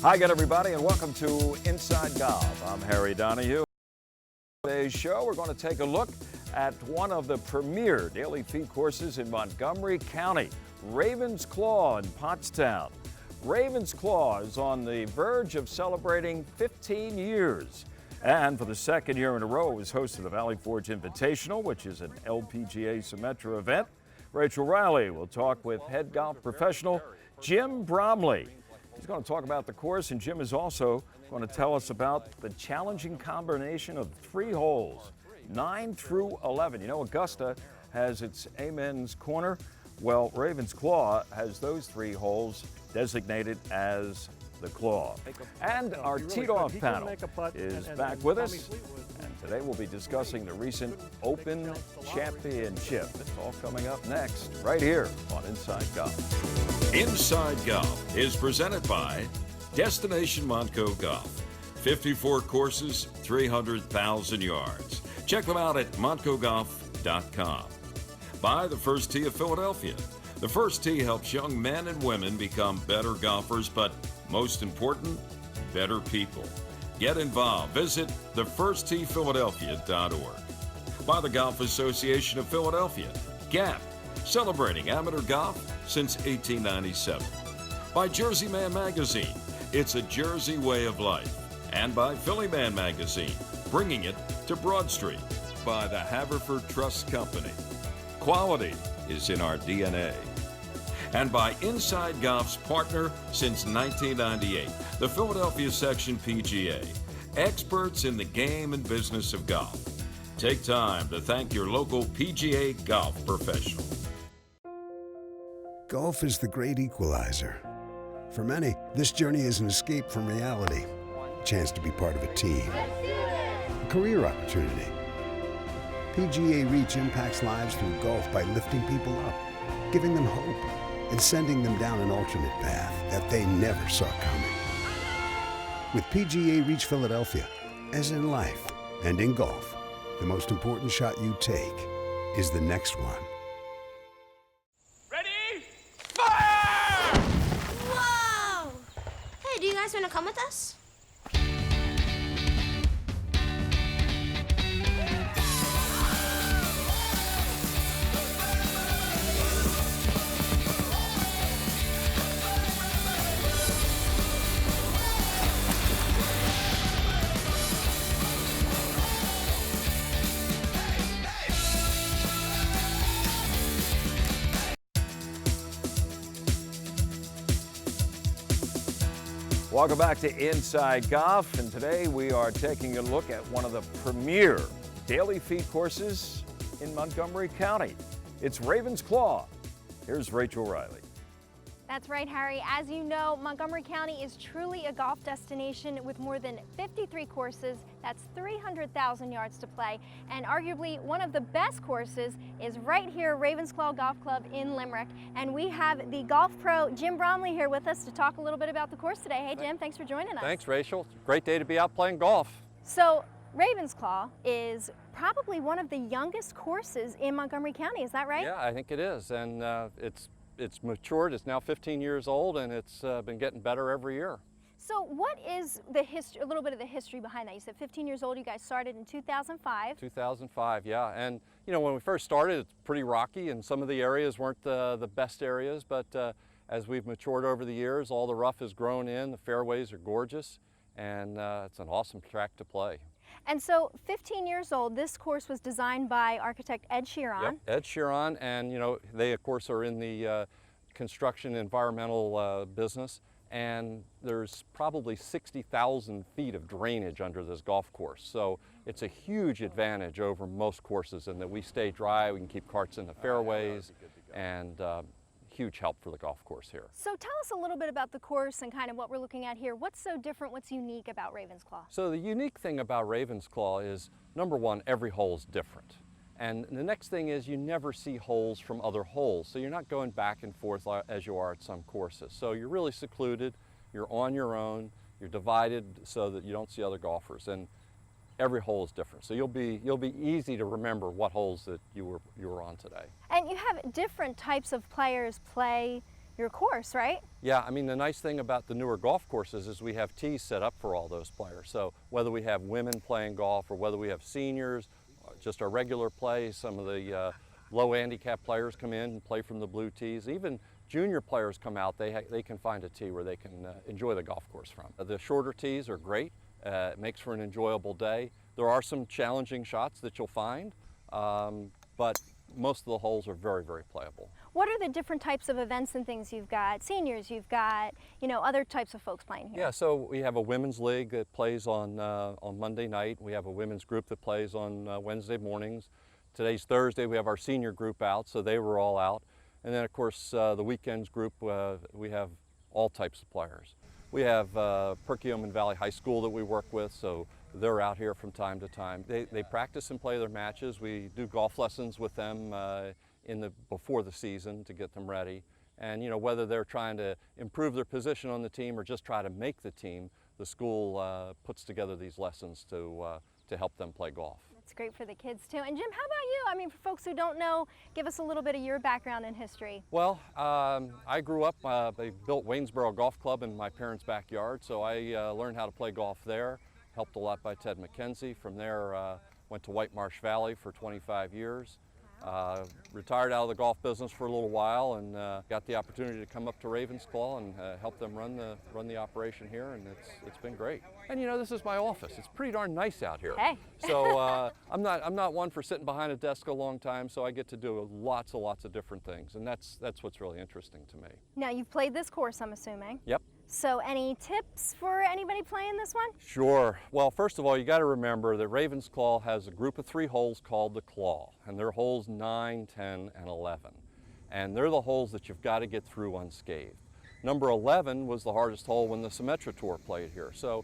Hi again, everybody, and welcome to Inside Golf. I'm Harry Donahue. Today's show, we're going to take a look at one of the premier daily feed courses in Montgomery County, Raven's Claw in Pottstown. Raven's Claw is on the verge of celebrating 15 years. And for the second year in a row, it was host of the Valley Forge Invitational, which is an LPGA Symetra event. Rachel Riley will talk with head golf professional Jim Bromley. He's going to talk about the course, and Jim is also going to tell us about the challenging combination of 3 holes, 9 through 11. You know, Augusta has its Amen's Corner. Well, Raven's Claw has those 3 holes designated as the Claw. And our teed-off panel is back with us. And today we'll be discussing the recent Open Championship. It's all coming up next, right here on Inside Golf. Inside Golf is presented by Destination Montco Golf. 54 courses, 300,000 yards. Check them out at montcogolf.com. By the First Tee of Philadelphia. The First Tee helps young men and women become better golfers, but most important, better people. Get involved. Visit thefirsttphiladelphia.org. By the Golf Association of Philadelphia, GAP, celebrating amateur golf since 1897. By Jersey Man Magazine, it's a Jersey way of life. And by Philly Man Magazine, bringing it to Broad Street. By the Haverford Trust Company. Quality is in our DNA. And by Inside Golf's partner since 1998, the Philadelphia Section PGA, experts in the game and business of golf. Take time to thank your local PGA golf professional. Golf is the great equalizer. For many, this journey is an escape from reality, a chance to be part of a team, a career opportunity. PGA Reach impacts lives through golf by lifting people up, giving them hope, and sending them down an alternate path that they never saw coming. With PGA Reach Philadelphia, as in life and in golf, the most important shot you take is the next one. Ready? Fire! Whoa! Hey, do you guys want to come with us? Welcome back to Inside Golf, and today we are taking a look at one of the premier daily feed courses in Montgomery County. It's Raven's Claw. Here's Rachel Riley. That's right, Harry. As you know, Montgomery County is truly a golf destination with more than 53 courses. That's 300,000 yards to play. And arguably one of the best courses is right here, Raven's Claw Golf Club in Limerick. And we have the golf pro, Jim Bromley, here with us to talk a little bit about the course today. Hey, Jim, thanks for joining us. Thanks, Rachel. Great day to be out playing golf. So, Raven's Claw is probably one of the youngest courses in Montgomery County. Is that right? Yeah, I think it is. And it's matured. It's now 15 years old, and it's been getting better every year. So what is the history, a little bit of the history behind that? You said 15 years old, you guys started in 2005. 2005, yeah. And you know, when we first started, it's pretty rocky, and some of the areas weren't the best areas, but as we've matured over the years, all the rough has grown in, the fairways are gorgeous, and it's an awesome track to play. And so 15 years old, this course was designed by architect Ed Sheeran. Yep, Ed Sheeran, and you know, they of course are in the construction environmental business, and there's probably 60,000 feet of drainage under this golf course. So it's a huge advantage over most courses in that we stay dry, we can keep carts in the fairways, and huge help for the golf course here. So tell us a little bit about the course and kind of what we're looking at here. What's so different, what's unique about Raven's Claw? So the unique thing about Raven's Claw is, number one, every hole is different. And the next thing is you never see holes from other holes. So you're not going back and forth as you are at some courses. So you're really secluded, you're on your own, you're divided so that you don't see other golfers. And every hole is different. So you'll be easy to remember what holes that you were on today. And you have different types of players play your course, right? Yeah, I mean, the nice thing about the newer golf courses is we have tees set up for all those players. So whether we have women playing golf or whether we have seniors, just our regular play, some of the low handicap players come in and play from the blue tees. Even junior players come out, they can find a tee where they can enjoy the golf course from. The shorter tees are great. It makes for an enjoyable day. There are some challenging shots that you'll find, but most of the holes are very, very playable. What are the different types of events and things you've got? Seniors, you've got, you know, other types of folks playing here. Yeah, so we have a women's league that plays on Monday night. We have a women's group that plays on Wednesday mornings. Today's Thursday, we have our senior group out, so they were all out. And then, of course, the weekends group, we have all types of players. We have Perkiomen Valley High School that we work with, so they're out here from time to time. They practice and play their matches. We do golf lessons with them before the season to get them ready. And you know, whether they're trying to improve their position on the team or just try to make the team, the school puts together these lessons to help them play golf. It's great for the kids too. And Jim, how about you? I mean, for folks who don't know, give us a little bit of your background and history. Well, I grew up, they built Waynesboro Golf Club in my parents' backyard, so I learned how to play golf there. Helped a lot by Ted McKenzie. From there, went to White Marsh Valley for 25 years. Retired out of the golf business for a little while and got the opportunity to come up to Ravensclaw and help them run the operation here, and it's been great. And you know, this is my office. It's pretty darn nice out here. Hey. So I'm not one for sitting behind a desk a long time, so I get to do lots of different things, and that's what's really interesting to me. Now, you've played this course, I'm assuming. Yep. So any tips for anybody playing this one? Sure. Well, first of all, you got to remember that Ravensclaw has a group of 3 holes called the Claw, and they're holes 9, 10, and 11. And they're the holes that you've got to get through unscathed. Number 11 was the hardest hole when the Symetra Tour played here. So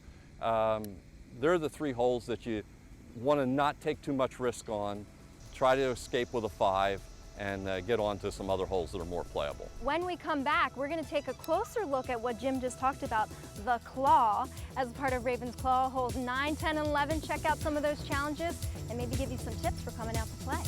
they're the 3 holes that you want to not take too much risk on, try to escape with a 5, and get on to some other holes that are more playable. When we come back, we're going to take a closer look at what Jim just talked about, the Claw, as part of Ravensclaw, holes 9, 10, and 11. Check out some of those challenges and maybe give you some tips for coming out to play.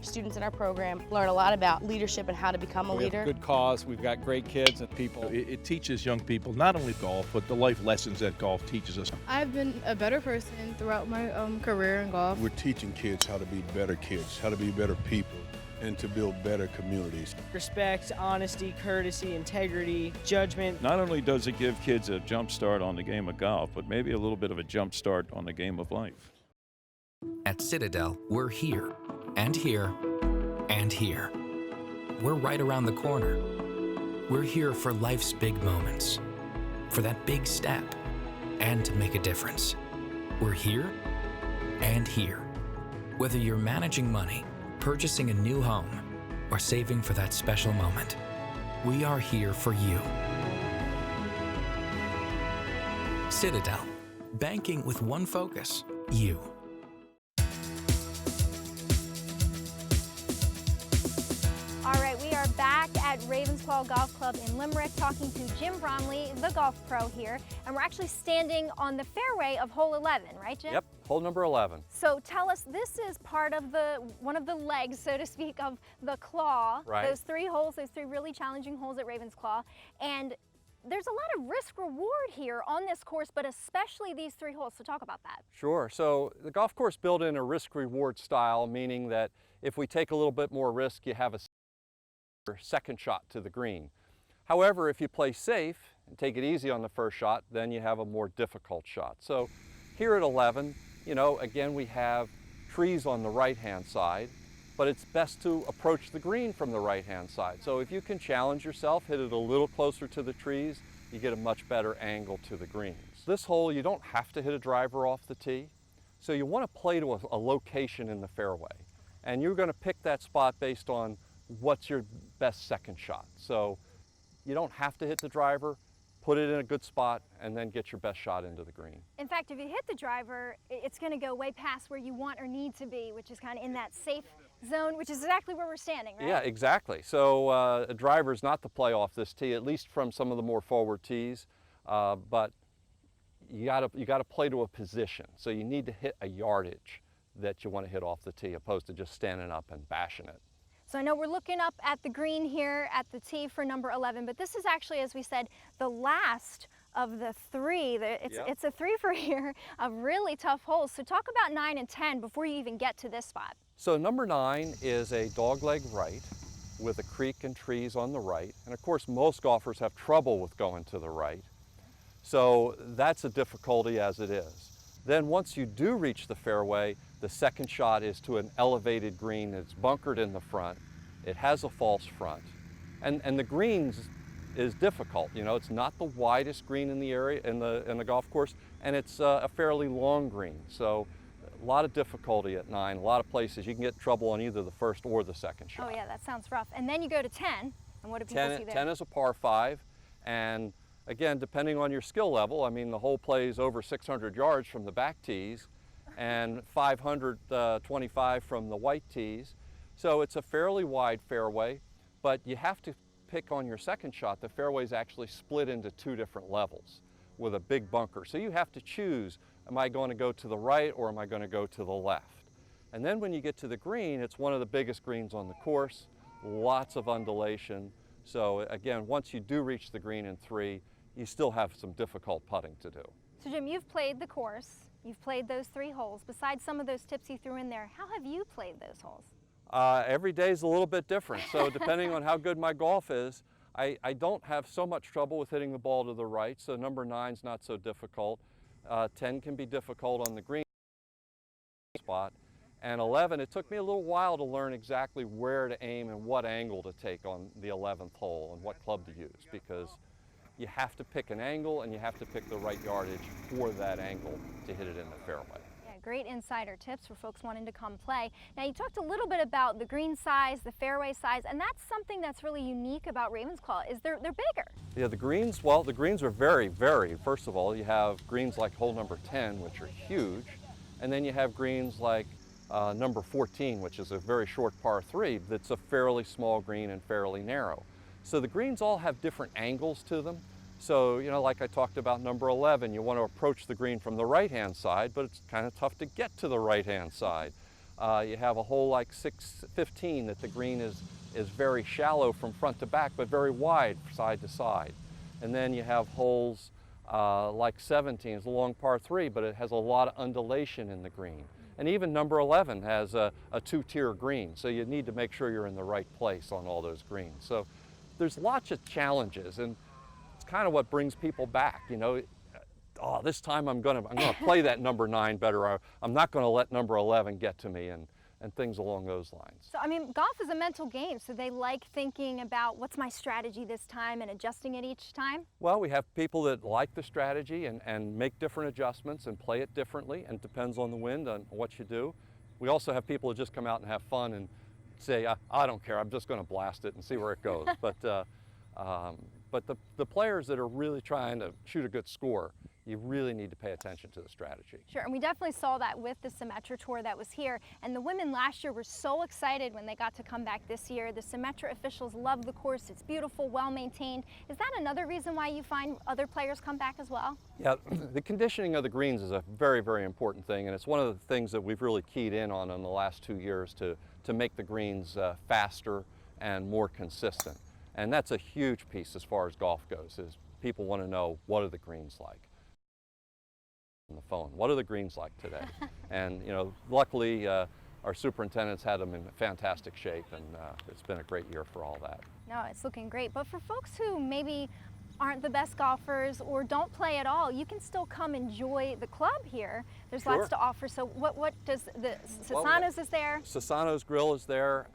Students in our program learn a lot about leadership and how to become a We leader. have a good cause. We've got great kids and people. It teaches young people not only golf, but the life lessons that golf teaches us. I've been a better person throughout my career in golf. We're teaching kids how to be better kids, how to be better people, and to build better communities. Respect, honesty, courtesy, integrity, judgment. Not only does it give kids a jump start on the game of golf, but maybe a little bit of a jump start on the game of life. At Citadel, we're here, and here, and here. We're right around the corner. We're here for life's big moments, for that big step, and to make a difference. We're here and here. Whether you're managing money, purchasing a new home, or saving for that special moment, we are here for you. Citadel, banking with one focus, you. All right, we are back at Ravensclaw Golf Club in Limerick talking to Jim Bromley, the golf pro here, and we're actually standing on the fairway of hole 11, right, Jim? Yep, hole number 11. So tell us, this is part of one of the legs, so to speak, of the Claw. Right. Those 3 holes, those 3 really challenging holes at Ravensclaw, and there's a lot of risk reward here on this course, but especially these 3 holes, so talk about that. Sure, so the golf course built in a risk reward style, meaning that if we take a little bit more risk, you have a second shot to the green. However, if you play safe and take it easy on the first shot, then you have a more difficult shot. So here at 11, you know, again, we have trees on the right-hand side, but it's best to approach the green from the right-hand side. So if you can challenge yourself, hit it a little closer to the trees, you get a much better angle to the greens. This hole, you don't have to hit a driver off the tee, so you want to play to a location in the fairway. And you're going to pick that spot based on what's your best second shot. So you don't have to hit the driver, put it in a good spot, and then get your best shot into the green. In fact, if you hit the driver, it's going to go way past where you want or need to be, which is kind of in that safe zone, which is exactly where we're standing, right? Yeah, exactly. So a driver is not to play off this tee, at least from some of the more forward tees, but you got to play to a position. So you need to hit a yardage that you want to hit off the tee, opposed to just standing up and bashing it. So I know we're looking up at the green here at the tee for number 11, but this is actually, as we said, the last of the three. It's a three-fer here of really tough holes. So talk about 9 and 10 before you even get to this spot. So number 9 is a dogleg right with a creek and trees on the right. And of course, most golfers have trouble with going to the right. So that's a difficulty as it is. Then once you do reach the fairway, the second shot is to an elevated green that's bunkered in the front. It has a false front. And the greens is difficult. You know, it's not the widest green in the area, in the golf course, and it's a fairly long green. So a lot of difficulty at 9. A lot of places you can get in trouble on either the first or the second shot. Oh yeah, that sounds rough. And then you go to 10, and what do people see there? 10 is a par 5, and again, depending on your skill level, I mean, the hole plays over 600 yards from the back tees and 525 from the white tees. So it's a fairly wide fairway, but you have to pick on your second shot. The fairway is actually split into 2 different levels with a big bunker. So you have to choose, am I going to go to the right or am I going to go to the left? And then when you get to the green, it's one of the biggest greens on the course, lots of undulation. So again, once you do reach the green in 3, you still have some difficult putting to do. So Jim, you've played the course, you've played those 3 holes. Besides some of those tips you threw in there, how have you played those holes? Every day is a little bit different. So depending on how good my golf is, I don't have so much trouble with hitting the ball to the right. So number 9's not so difficult. 10 can be difficult on the green spot. And 11, it took me a little while to learn exactly where to aim and what angle to take on the 11th hole and what club to use, because you have to pick an angle and you have to pick the right yardage for that angle to hit it in the fairway. Yeah, great insider tips for folks wanting to come play. Now you talked a little bit about the green size, the fairway size, and that's something that's really unique about Ravensclaw, is they're bigger. Yeah, the greens, well, the greens are very, very, first of all, you have greens like hole number 10, which are huge, and then you have greens like number 14, which is a very short par 3, that's a fairly small green and fairly narrow. So the greens all have different angles to them. So, you know, like I talked about number 11, you want to approach the green from the right-hand side, but it's kind of tough to get to the right-hand side. You have a hole like 15 that the green is very shallow from front to back, but very wide side to side. And then you have holes like 17, it's a long par 3, but it has a lot of undulation in the green. And even number 11 has a 2-tier green, so you need to make sure you're in the right place on all those greens. So there's lots of challenges, and it's kind of what brings people back. You know, oh, this time I'm gonna play that number 9 better. I'm not gonna let number 11 get to me, and things along those lines. So I mean, golf is a mental game, so they like thinking about what's my strategy this time and adjusting it each time? Well, we have people that like the strategy and make different adjustments and play it differently, and it depends on the wind and what you do. We also have people that just come out and have fun and say, I don't care, I'm just going to blast it and see where it goes. But the players that are really trying to shoot a good score, you really need to pay attention to the strategy. Sure, and we definitely saw that with the Symetra Tour that was here. And the women last year were so excited when they got to come back this year. The Symetra officials love the course. It's beautiful, well-maintained. Is that another reason why you find other players come back as well? Yeah, the conditioning of the greens is a very, very important thing. And it's one of the things that we've really keyed in on the last 2 years to make the greens faster and more consistent. And that's a huge piece as far as golf goes, is people want to know, what are the greens like? On the phone, what are the greens like today? And you know, luckily our superintendents had them in fantastic shape, and it's been a great year for all that. No, it's looking great. But for folks who maybe aren't the best golfers or don't play at all, you can still come enjoy the club here. There's Sure. lots to offer. So what does the Sassano's is there? Sassano's Grill is there.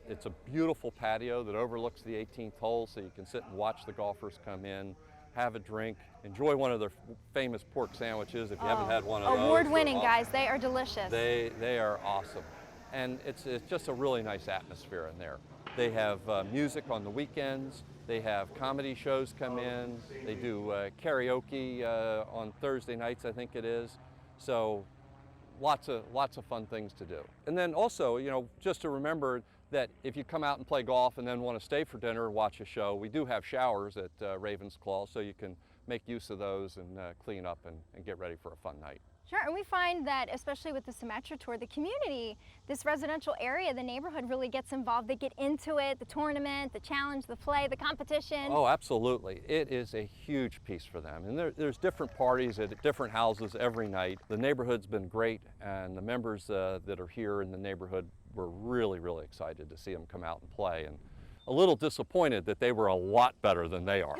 It's a beautiful patio that overlooks the 18th hole, so you can sit and watch the golfers come in, have a drink, enjoy one of their famous pork sandwiches if you haven't had one of those. Award-winning, guys. They are delicious. They are awesome. and it's just a really nice atmosphere in there. They have music on the weekends. They have comedy shows come in. They do karaoke on Thursday nights, I think it is. So lots of fun things to do. And then also, you know, just to remember that if you come out and play golf and then want to stay for dinner and watch a show, we do have showers at Ravens Claw, so you can make use of those and clean up and get ready for a fun night. Sure, and we find that especially with the Symetra Tour, the community, this residential area, the neighborhood really gets involved. They get into it, the tournament, the challenge, the play, the competition. Oh, absolutely. It is a huge piece for them. And there's different parties at different houses every night. The neighborhood's been great, and the members that are here in the neighborhood were really, really excited to see them come out and play, and a little disappointed that they were a lot better than they are.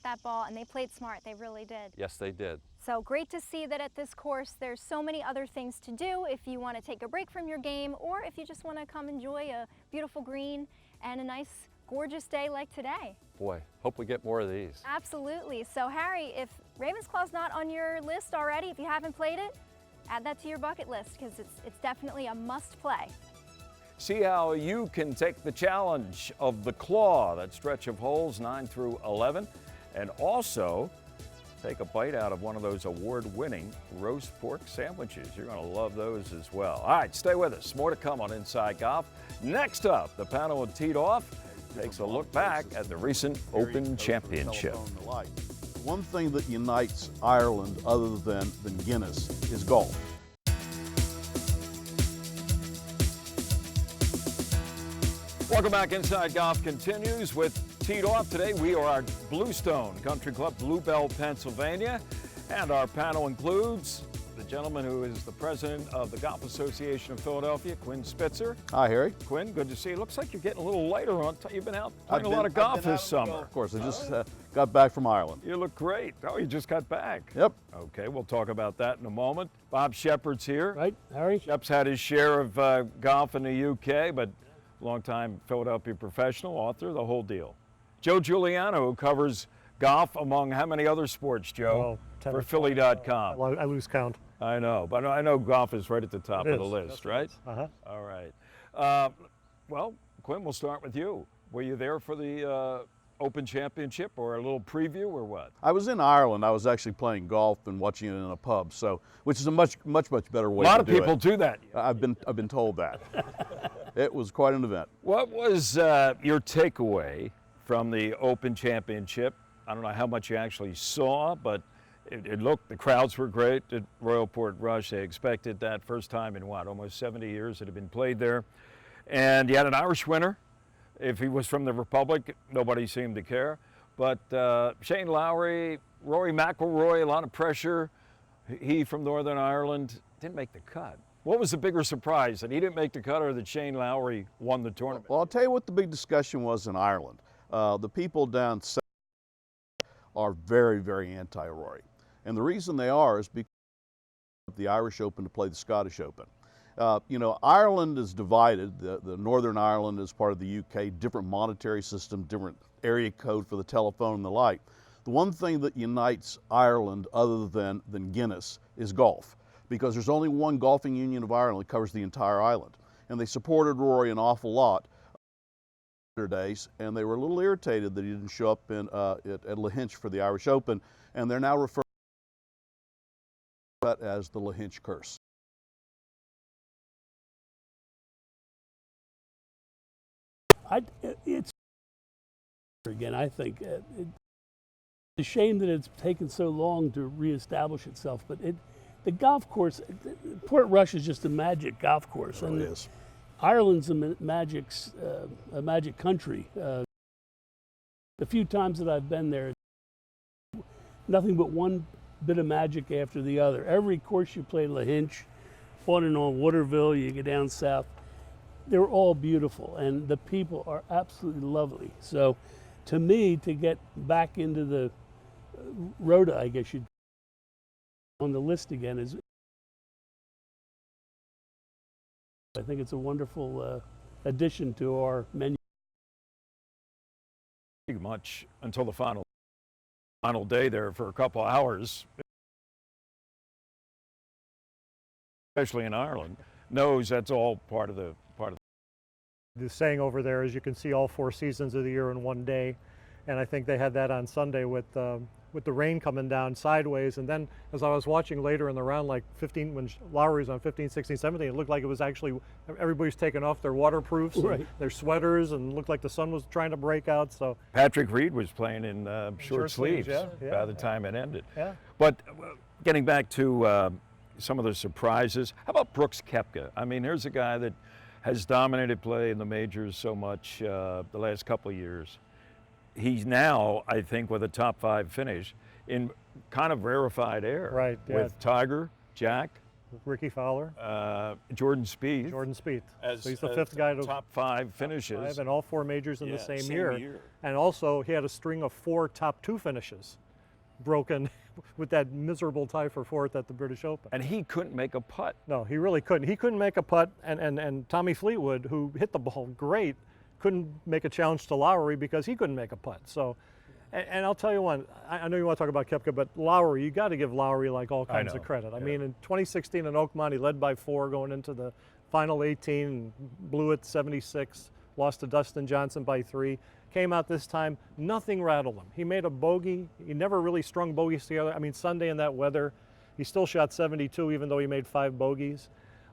That ball, and they played smart. They really did. Yes, they did. So great to see that at this course there's so many other things to do if you want to take a break from your game, or if you just want to come enjoy a beautiful green and a nice gorgeous day like today. Boy, hope we get more of these. Absolutely. So Harry, if Ravens Claw's not on your list already, if you haven't played it, add that to your bucket list, because it's definitely a must play. See how you can take the challenge of the Claw, that stretch of holes 9 through 11. And also take a bite out of one of those award-winning roast pork sandwiches. You're going to love those as well. All right, stay with us. More to come on Inside Golf. Next up, the panel had teed off takes a look back at the recent Open Championship. One thing that unites Ireland other than Guinness is golf. Welcome back. Inside Golf continues with teed off today. We are at Bluestone Country Club, Bluebell, Pennsylvania. And our panel includes the gentleman who is the president of the Golf Association of Philadelphia, Quinn Spitzer. Hi, Harry. Quinn, good to see you. Looks like you're getting a little lighter on. You've been out playing a lot of golf this summer. Of course, I just got back from Ireland. You look great. Oh, you just got back. Yep. Okay, we'll talk about that in a moment. Bob Shepard's here. Right, Harry. Shep's had his share of golf in the UK, but longtime Philadelphia professional, author, the whole deal. Joe Giuliano, who covers golf among how many other sports, Joe? Well, for Philly.com. I lose count. I know, but I know golf is right at the top of the list, right? Uh-huh. All right. Well, Quinn, we'll start with you. Were you there for the Open Championship, or a little preview, or what? I was in Ireland. I was actually playing golf and watching it in a pub, so which is a much better way to do it. A lot of people do that. I've been told that. It was quite an event. What was your takeaway from the Open Championship? I don't know how much you actually saw, but it looked, the crowds were great at Royal Port Rush. They expected that, first time in what, almost 70 years it had been played there. And you had an Irish winner. If he was from the Republic, nobody seemed to care. But Shane Lowry, Rory McIlroy, a lot of pressure. He from Northern Ireland didn't make the cut. What was the bigger surprise, that he didn't make the cut or that Shane Lowry won the tournament? Well, I'll tell you what the big discussion was in Ireland. The people down south are very, very anti-Rory. And the reason they are is because of the Irish Open to play the Scottish Open. You know, Ireland is divided. The Northern Ireland is part of the UK, different monetary system, different area code for the telephone and the like. The one thing that unites Ireland other than Guinness is golf, because there's only one golfing union of Ireland that covers the entire island. And they supported Rory an awful lot days, and they were a little irritated that he didn't show up at Lahinch for the Irish Open, and they're now referring to that as the Lahinch curse. It's again, I think it's a shame that it's taken so long to reestablish itself, but the golf course, Port Rush is just a magic golf course. It really is. Ireland's a magic country. The few times that I've been there, nothing but one bit of magic after the other. Every course you play, Lahinch, on and on Waterville, you get down south, they're all beautiful, and the people are absolutely lovely. So to me, to get back into the Rota, I guess you'd on the list again, is I think it's a wonderful addition to our menu. Much until the final day there for a couple hours. especially in Ireland, knows that's all part of the The saying over there is you can see all 4 seasons of the year in one day, and I think they had that on Sunday with the rain coming down sideways. And then as I was watching later in the round, like 15, when Lowry's on 15, 16, 17, it looked like it was actually everybody's taking off their waterproofs, and their sweaters, and looked like the sun was trying to break out. So Patrick Reed was playing in short sleeves by the time it ended. Yeah. But getting back to some of the surprises, how about Brooks Koepka? I mean, here's a guy that has dominated play in the majors so much the last couple of years. He's now, I think, with a top 5 finish in kind of rarefied air. Right. Yeah. With Tiger, Jack, Ricky Fowler, Jordan Spieth. Jordan Spieth. As, so he's the 5th guy to top 5 finishes. 5 in all 4 majors in the same year. And also he had a string of 4 top 2 finishes broken with that miserable tie for 4th at the British Open. And he couldn't make a putt. No, he really couldn't. He couldn't make a putt, and Tommy Fleetwood, who hit the ball great, couldn't make a challenge to Lowry because he couldn't make a putt. So, and I'll tell you one, I know you want to talk about Koepka, but Lowry, you got to give Lowry like all kinds of credit. I mean, in 2016 in Oakmont, he led by 4 going into the final 18, and blew it 76, lost to Dustin Johnson by 3. Came out this time, nothing rattled him. He made a bogey. He never really strung bogeys together. I mean, Sunday in that weather, he still shot 72 even though he made 5 bogeys.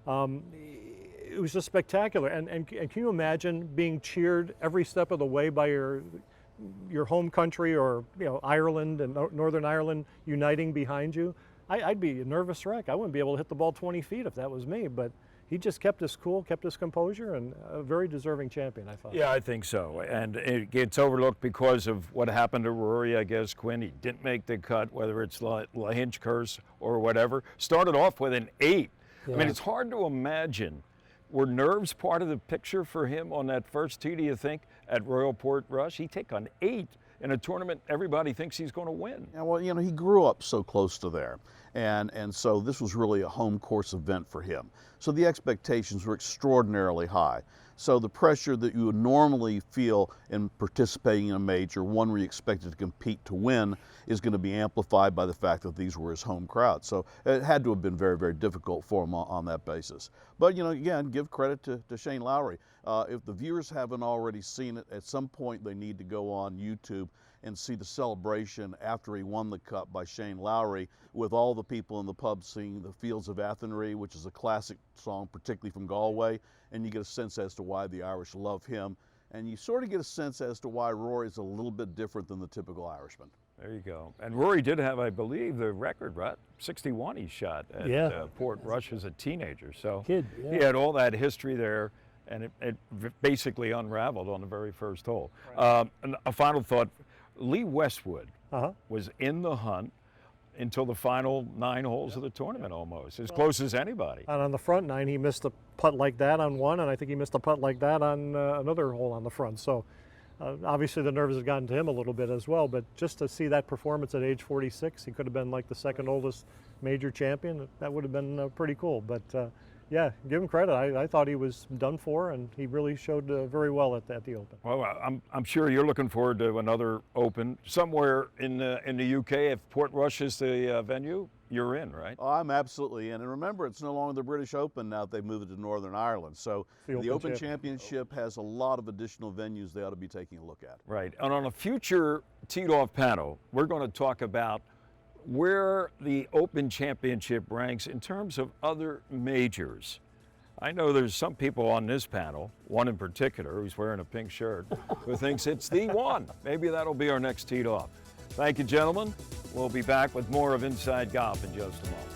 It was just spectacular. And can you imagine being cheered every step of the way by your home country, or Ireland and Northern Ireland uniting behind you? I'd be a nervous wreck. I wouldn't be able to hit the ball 20 feet if that was me, but he just kept his cool, kept his composure, and a very deserving champion, I thought. Yeah, I think so. And it gets overlooked because of what happened to Rory, I guess, Quinn. He didn't make the cut, whether it's the Hinch curse or whatever. Started off with an 8. Yeah. I mean, it's hard to imagine. Were nerves part of the picture for him on that first tee, do you think, at Royal Portrush? He take on 8 in a tournament everybody thinks he's going to win. Yeah, well, he grew up so close to there. And so this was really a home course event for him. So the expectations were extraordinarily high. So the pressure that you would normally feel in participating in a major, one where you expected to compete to win, is going to be amplified by the fact that these were his home crowd. So it had to have been very, very difficult for him on that basis. But, again, give credit to Shane Lowry. If the viewers haven't already seen it, at some point they need to go on YouTube and see the celebration after he won the Cup by Shane Lowry, with all the people in the pub singing the Fields of Athenry, which is a classic song, particularly from Galway, and you get a sense as to why the Irish love him, and you sort of get a sense as to why Rory is a little bit different than the typical Irishman. There you go. And Rory did have, I believe, the record, right? 61 he shot at Portrush as a teenager. So he had all that history there, and it basically unraveled on the very first hole. And a final thought, Lee Westwood was in the hunt until the final 9 holes of the tournament, almost, as close as anybody. And on the front 9, he missed a putt like that on one, and I think he missed a putt like that on another hole on the front. So obviously the nerves had gotten to him a little bit as well, but just to see that performance at age 46, he could have been like the 2nd oldest major champion. That would have been pretty cool. But yeah, give him credit. I thought he was done for, and he really showed very well at the Open. Well, I'm sure you're looking forward to another Open somewhere in the UK. If Portrush is the venue, you're in, right? Oh, I'm absolutely in. And remember, it's no longer the British Open now that they've moved it to Northern Ireland. So the Open Championship has a lot of additional venues they ought to be taking a look at. Right. And on a future Teed Off panel, we're going to talk about where the Open Championship ranks in terms of other majors. I know there's some people on this panel, one in particular who's wearing a pink shirt, who thinks it's the one. Maybe that'll be our next Teed Off. Thank you, gentlemen. We'll be back with more of Inside Golf in just a moment.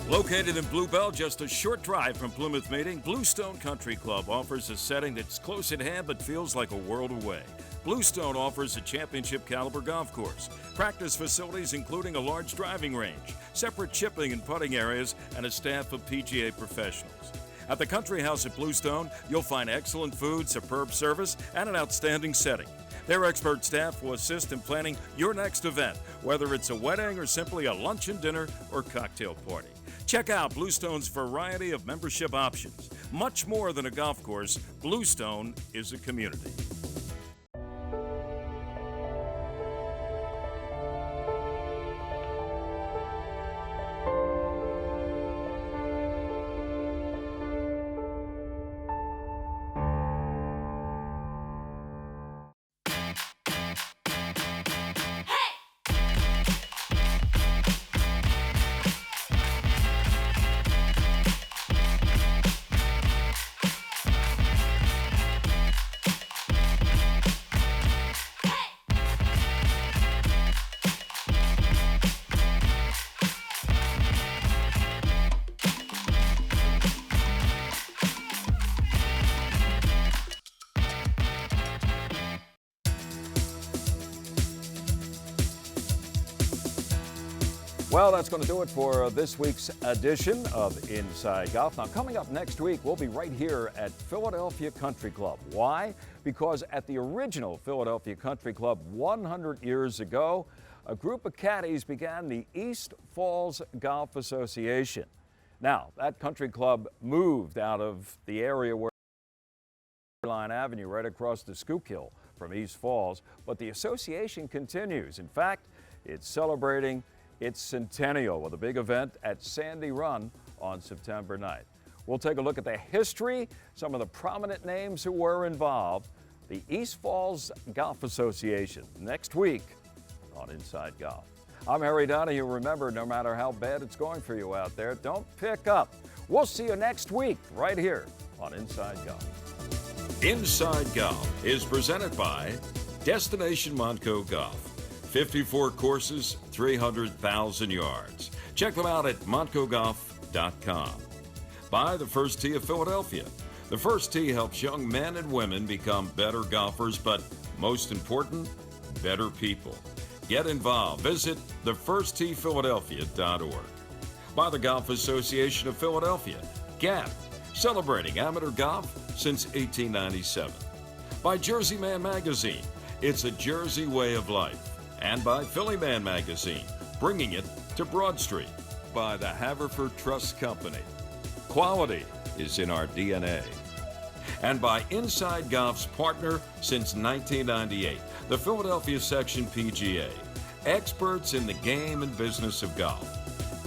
Located in Bluebell, just a short drive from Plymouth Meeting, Bluestone Country Club offers a setting that's close at hand but feels like a world away. Bluestone offers a championship-caliber golf course, practice facilities including a large driving range, separate chipping and putting areas, and a staff of PGA professionals. At the Country House at Bluestone, you'll find excellent food, superb service, and an outstanding setting. Their expert staff will assist in planning your next event, whether it's a wedding or simply a luncheon, dinner, or cocktail party. Check out Bluestone's variety of membership options. Much more than a golf course, Bluestone is a community. Well, that's going to do it for this week's edition of Inside Golf. Now, coming up next week, we'll be right here at Philadelphia Country Club. Why? Because at the original Philadelphia Country Club 100 years ago, a group of caddies began the East Falls Golf Association. Now, that country club moved out of the area where Line Avenue, right across the Schuylkill from East Falls, but the association continues. In fact, it's celebrating its centennial with a big event at Sandy Run on September 9th. We'll take a look at the history, some of the prominent names who were involved, the East Falls Golf Association, next week on Inside Golf. I'm Harry Donahue. Remember, no matter how bad it's going for you out there, don't pick up. We'll see you next week right here on Inside Golf. Inside Golf is presented by Destination Montco Golf. 54 courses, 300,000 yards. Check them out at montcogolf.com. By the First Tee of Philadelphia. The First Tee helps young men and women become better golfers, but most important, better people. Get involved. Visit thefirstteephiladelphia.org. By the Golf Association of Philadelphia, GAP, celebrating amateur golf since 1897. By Jersey Man Magazine, it's a Jersey way of life. And by Philly Man Magazine, bringing it to Broad Street. By the Haverford Trust Company. Quality is in our DNA. And by Inside Golf's partner since 1998, the Philadelphia Section PGA. Experts in the game and business of golf.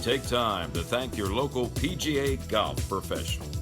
Take time to thank your local PGA golf professional.